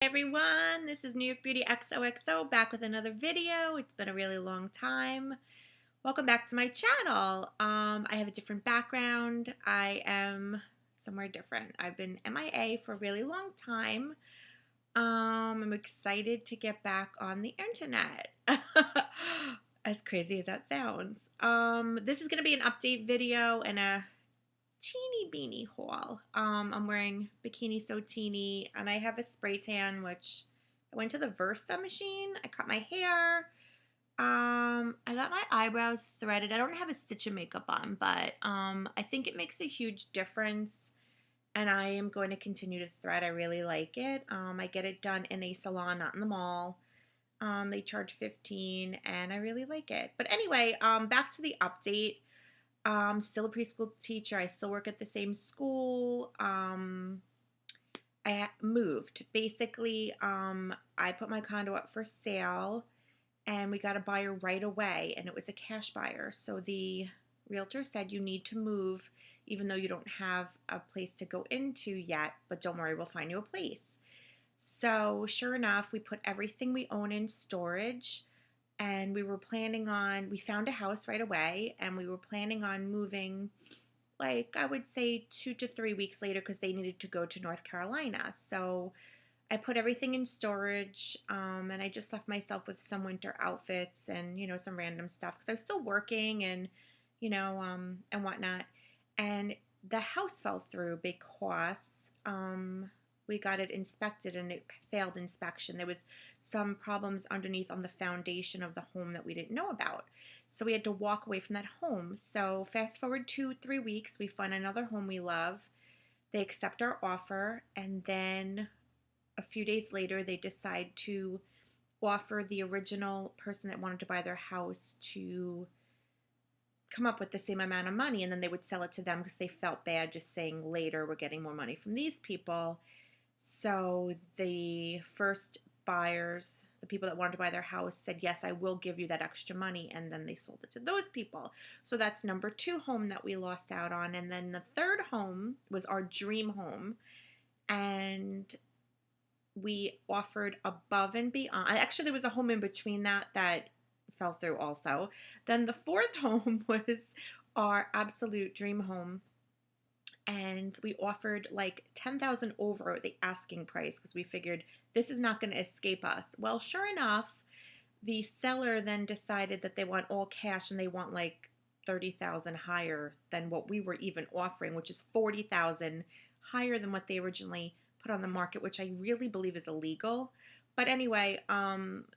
Hey everyone, this is New York Beauty XOXO back with another video. It's been a really long time. Welcome back to my channel. I have a different background. I am somewhere different. I've been MIA for a really long time. I'm excited to get back on the internet. As crazy as that sounds. This is going to be an update video and a teeny beanie haul. I'm wearing Bikini So Teeny, and I have a spray tan, which I went to the Versa machine. I cut my hair. I got my eyebrows threaded. I don't have a stitch of makeup on, but I think it makes a huge difference, and I am going to continue to thread. I really like it. I get it done in a salon, not in the mall. They charge $15, and I really like it. But anyway, back to the update. Still a preschool teacher. I still work at the same school. I moved. Basically, I put my condo up for sale and we got a buyer right away, and it was a cash buyer. So the realtor said you need to move even though you don't have a place to go into yet, but don't worry, we'll find you a place. So sure enough, we put everything we own in storage. And we found a house right away, and we were planning on moving, like, I would say 2 to 3 weeks later, because they needed to go to North Carolina. So I put everything in storage, and I just left myself with some winter outfits and, some random stuff, because I was still working and, and whatnot. And the house fell through because, we got it inspected and it failed inspection. There was some problems underneath on the foundation of the home that we didn't know about. So we had to walk away from that home. So fast forward 2-3 weeks, we find another home we love. They accept our offer, and then a few days later they decide to offer the original person that wanted to buy their house to come up with the same amount of money, and then they would sell it to them because they felt bad just saying later we're getting more money from these people. So the first buyers, the people that wanted to buy their house, said, yes, I will give you that extra money. And then they sold it to those people. So that's number 2 home that we lost out on. And then the third home was our dream home. And we offered above and beyond. Actually, there was a home in between that fell through also. Then the fourth home was our absolute dream home. And we offered like $10,000 over the asking price because we figured this is not going to escape us. Well, sure enough, the seller then decided that they want all cash and they want like $30,000 higher than what we were even offering, which is $40,000 higher than what they originally put on the market, which I really believe is illegal. But anyway,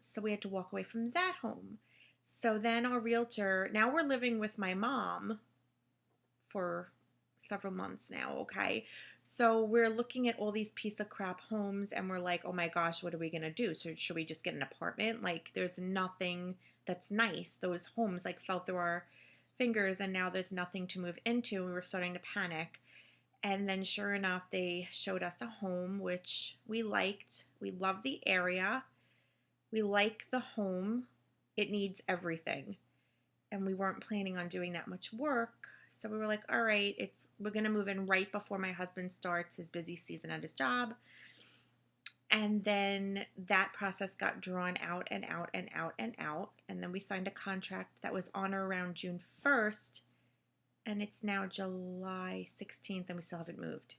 so we had to walk away from that home. So then our realtor, now we're living with my mom for several months now, okay? So we're looking at all these piece of crap homes and we're like, oh my gosh, what are we gonna do? So should we just get an apartment? Like, there's nothing that's nice. Those homes like fell through our fingers and now there's nothing to move into. We were starting to panic. And then sure enough, they showed us a home which we liked. We love the area. We like the home. It needs everything. And we weren't planning on doing that much work. So we were like, all right, we're going to move in right before my husband starts his busy season at his job. And then that process got drawn out and out and out and out. And then we signed a contract that was on or around June 1st. And it's now July 16th and we still haven't moved.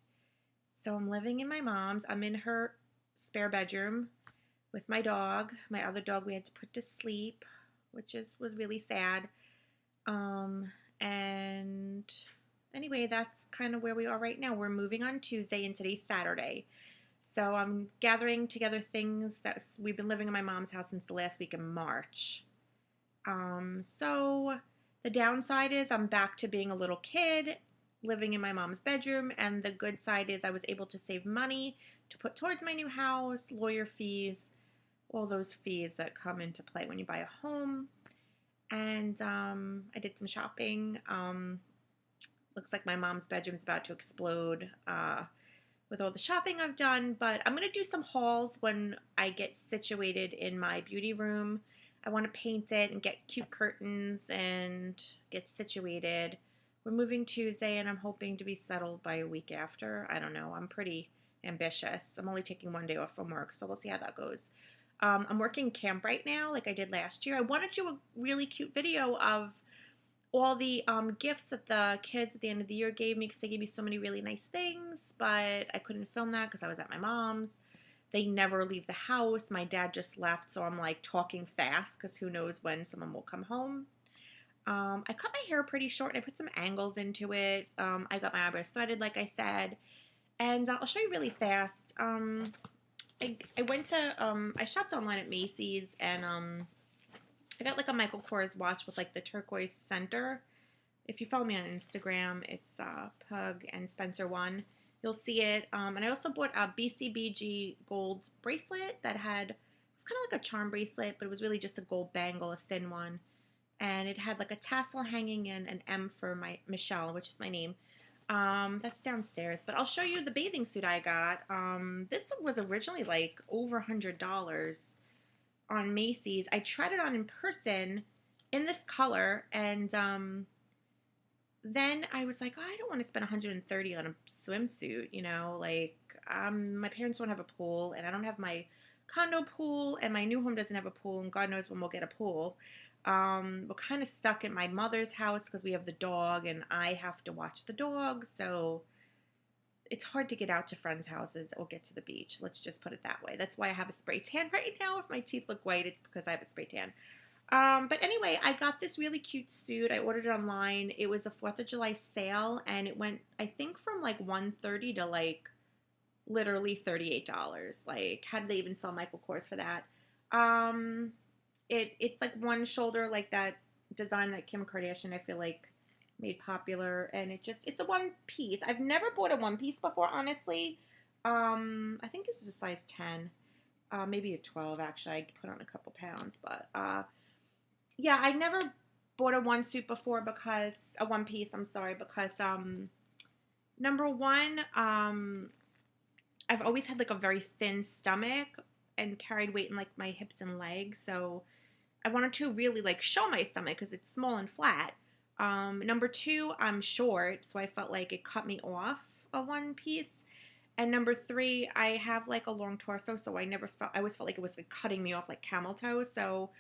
So I'm living in my mom's. I'm in her spare bedroom with my dog. My other dog we had to put to sleep, which was really sad. And anyway, that's kind of where we are right now. We're moving on Tuesday and today's Saturday. So I'm gathering together things that we've been living in my mom's house since the last week of March. So the downside is I'm back to being a little kid living in my mom's bedroom. And the good side is I was able to save money to put towards my new house, lawyer fees, all those fees that come into play when you buy a home. And I did some shopping. Looks like my mom's bedroom's about to explode with all the shopping I've done. But I'm going to do some hauls when I get situated in my beauty room. I want to paint it and get cute curtains and get situated. We're moving Tuesday, and I'm hoping to be settled by a week after. I don't know. I'm pretty ambitious. I'm only taking one day off from work, so we'll see how that goes. I'm working camp right now like I did last year. I wanted to do a really cute video of all the gifts that the kids at the end of the year gave me because they gave me so many really nice things, but I couldn't film that because I was at my mom's. They never leave the house. My dad just left, so I'm like talking fast because who knows when someone will come home. I cut my hair pretty short and I put some angles into it. I got my eyebrows threaded, like I said, and I'll show you really fast. I went to, I shopped online at Macy's, and I got like a Michael Kors watch with like the turquoise center. If you follow me on Instagram, it's Pug and Spencer One. You'll see it. And I also bought a BCBG gold bracelet that had, it was kind of like a charm bracelet, but it was really just a gold bangle, a thin one. And it had like a tassel hanging in an M for my Michelle, which is my name. That's downstairs. But I'll show you the bathing suit I got. This was originally like over $100 on Macy's. I tried it on in person in this color, and then I was like, oh, I don't want to spend $130 on a swimsuit, you know, like my parents don't have a pool, and I don't have my condo pool, and my new home doesn't have a pool, and God knows when we'll get a pool. We're kind of stuck in my mother's house because we have the dog, and I have to watch the dog, so it's hard to get out to friends' houses or get to the beach. Let's just put it that way. That's why I have a spray tan right now. If my teeth look white, it's because I have a spray tan. But anyway, I got this really cute suit. I ordered it online. It was a 4th of July sale, and it went, I think, from like $130 to like literally $38. Like, how did they even sell Michael Kors for that? It's like one shoulder, like that design that Kim Kardashian, I feel like, made popular, and it's a one piece. I've never bought a one piece before, honestly. I think this is a size 10, maybe a 12 actually. I put on a couple pounds, but yeah, I never bought a one piece. I'm sorry, because number one, I've always had like a very thin stomach and carried weight in like my hips and legs, so I wanted to really like show my stomach because it's small and flat. Number two, I'm short, so I felt like it cut me off a one piece. And number three, I have like a long torso, so I always felt like it was like cutting me off like camel toe. So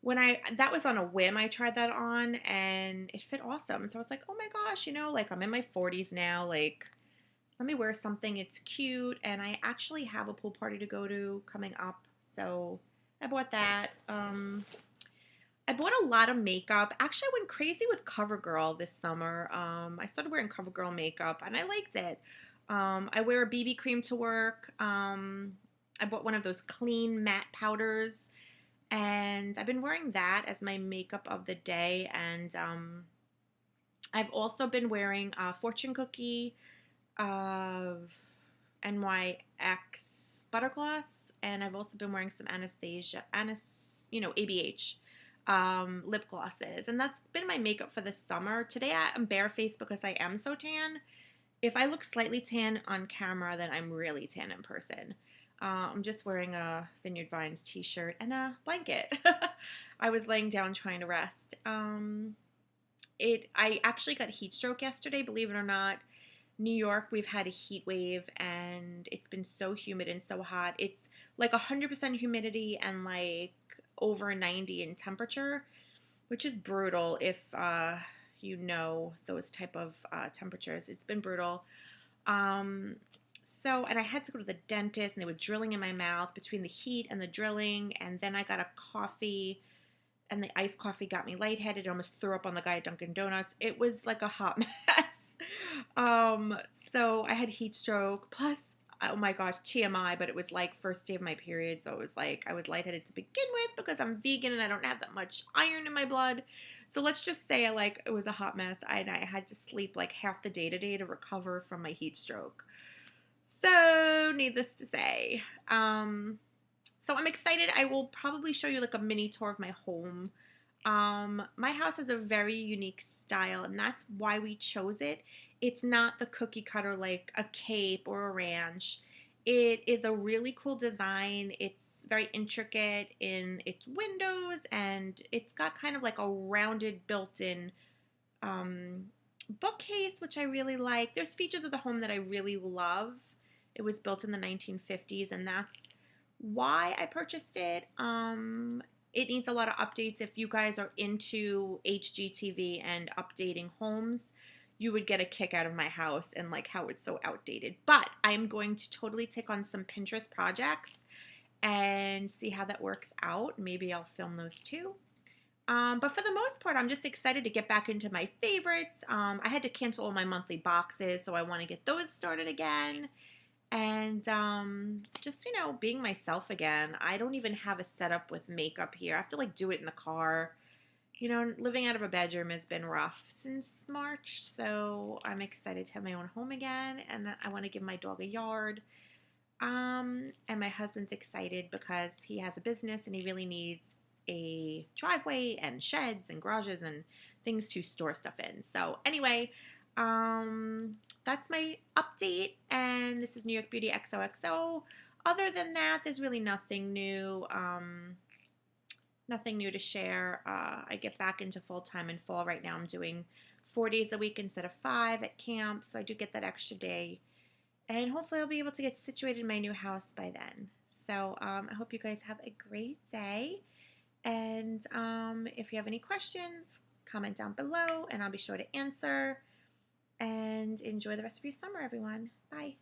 that was on a whim, I tried that on and it fit awesome. So I was like, oh my gosh, you know, like I'm in my 40s now, like let me wear something, it's cute. And I actually have a pool party to go to coming up, so I bought that. I bought a lot of makeup. Actually, I went crazy with CoverGirl this summer. I started wearing CoverGirl makeup, and I liked it. I wear a BB cream to work. I bought one of those clean matte powders, and I've been wearing that as my makeup of the day. And I've also been wearing a Fortune Cookie of NYX Butter Gloss, and I've also been wearing some ABH lip glosses, and that's been my makeup for the summer. Today I'm barefaced because I am so tan. If I look slightly tan on camera, then I'm really tan in person. I'm just wearing a Vineyard Vines t-shirt and a blanket. I was laying down trying to rest. I actually got heat stroke yesterday, believe it or not. New York, we've had a heat wave, and it's been so humid and so hot. It's like 100% humidity and like over 90 in temperature, which is brutal if you know those type of temperatures. It's been brutal. And I had to go to the dentist, and they were drilling in my mouth between the heat and the drilling, and then I got a coffee, and the iced coffee got me lightheaded. I almost threw up on the guy at Dunkin' Donuts. It was like a hot mess. So I had heat stroke, plus, oh my gosh, TMI, but it was like first day of my period, so it was like I was lightheaded to begin with because I'm vegan and I don't have that much iron in my blood. So let's just say it was a hot mess. I had to sleep like half the day today to recover from my heat stroke. So needless to say, so I'm excited. I will probably show you like a mini tour of my home. My house has a very unique style, and that's why we chose it. It's not the cookie cutter like a cape or a ranch. It is a really cool design. It's very intricate in its windows, and it's got kind of like a rounded built-in bookcase, which I really like. There's features of the home that I really love, It was built in the 1950s, and that's why I purchased it. It needs a lot of updates. If you guys are into HGTV and updating homes, you would get a kick out of my house and like how it's so outdated. But I'm going to totally take on some Pinterest projects and see how that works out. Maybe I'll film those too. But for the most part, I'm just excited to get back into my favorites. I had to cancel all my monthly boxes, so I want to get those started again. And just, being myself again. I don't even have a setup with makeup here. I have to like do it in the car. Living out of a bedroom has been rough since March, so I'm excited to have my own home again, and I want to give my dog a yard. And my husband's excited because he has a business and he really needs a driveway and sheds and garages and things to store stuff in. So anyway, that's my update, and this is New York Beauty XOXO. Other than that, there's really nothing new. Nothing new to share. I get back into full-time in fall. Right now I'm doing 4 days a week instead of 5 at camp, so I do get that extra day. And hopefully I'll be able to get situated in my new house by then. So I hope you guys have a great day. And if you have any questions, comment down below and I'll be sure to answer. And enjoy the rest of your summer, everyone. Bye.